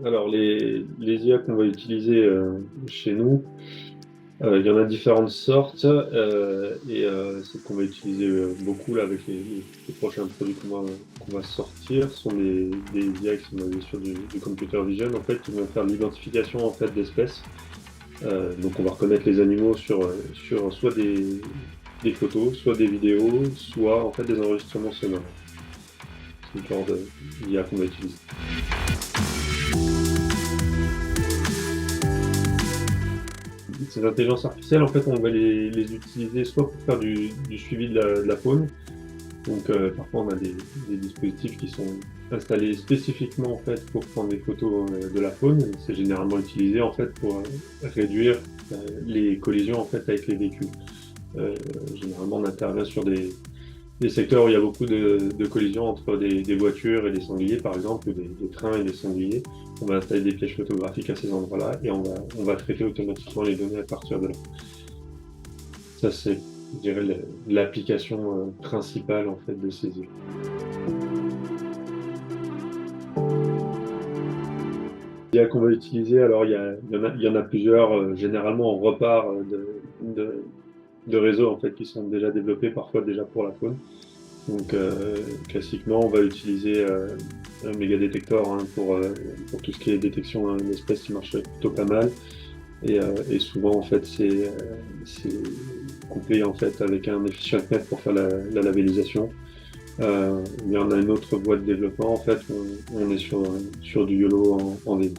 Alors les IA qu'on va utiliser chez nous, il y en a différentes sortes celles qu'on va utiliser beaucoup là avec les prochains produits qu'on va sortir sont des IA qui sont basés sur du computer vision en fait, qui vont faire l'identification en fait d'espèces. Donc on va reconnaître les animaux sur soit des photos, soit des vidéos, soit en fait des enregistrements sonores. C'est le genre d'IA qu'on va utiliser. Ces intelligences artificielles, en fait, on va les utiliser soit pour faire du suivi de la faune. Donc, parfois, on a des dispositifs qui sont installés spécifiquement en fait pour prendre des photos de la faune. C'est généralement utilisé en fait pour réduire les collisions en fait avec les véhicules. Euh, Généralement, on intervient sur des secteurs où il y a beaucoup de collisions entre des voitures et des sangliers, par exemple, ou des trains et des sangliers. On va installer des pièges photographiques à ces endroits-là et on va traiter automatiquement les données à partir de là. Ça, c'est, je dirais, l'application principale en fait de ces îles. L'IA qu'on va utiliser, alors il y en a plusieurs. Généralement, on repart de réseaux en fait qui sont déjà développés, parfois déjà pour la faune. Donc, classiquement, on va utiliser un mégadétecteur pour tout ce qui est détection d'espèces qui marche plutôt pas mal. Et souvent, en fait, c'est couplé en fait avec un efficient-net pour faire la labellisation. Il y en a une autre voie de développement. En fait, on est sur du YOLO en V8.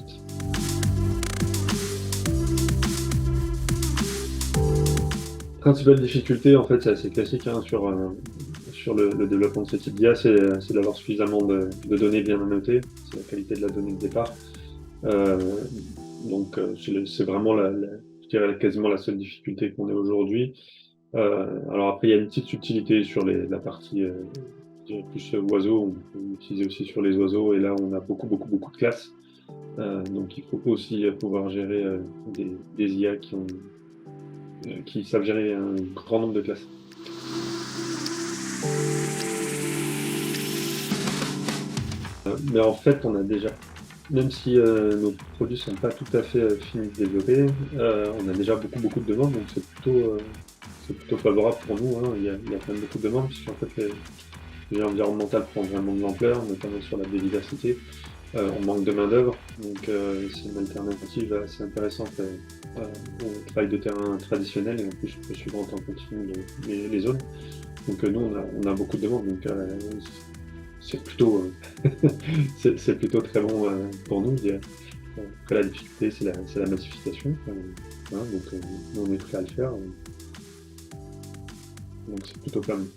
Principale difficulté, en fait, c'est assez classique hein, sur le développement de ce type d'IA, c'est d'avoir suffisamment de données bien annotées. C'est la qualité de la donnée de départ. Euh, c'est vraiment, je dirais, quasiment la seule difficulté qu'on ait aujourd'hui. Alors après, il y a une petite subtilité sur la partie je dirais plus oiseaux. On peut l'utiliser aussi sur les oiseaux. Et là, on a beaucoup, beaucoup, beaucoup de classes. Donc il faut aussi pouvoir gérer des IA qui savent gérer un grand nombre de classes. Mais en fait, on a déjà, même si nos produits sont pas tout à fait finis de développer, on a déjà beaucoup, beaucoup de demandes, donc c'est plutôt favorable pour nous, hein. Il y a quand même beaucoup de demandes, puisqu'en fait, l'environnemental prend vraiment de l'ampleur, notamment sur la biodiversité. On manque de main-d'œuvre, donc c'est une alternative assez intéressante au travail de terrain traditionnel, et en plus, je peux suivre en temps continu les zones. Donc nous, on a beaucoup de demandes, donc c'est plutôt, c'est plutôt très bon pour nous, je dirais. Après, la difficulté, c'est la massification. Hein, donc, nous, on est prêt à le faire. Donc, c'est plutôt pas mal.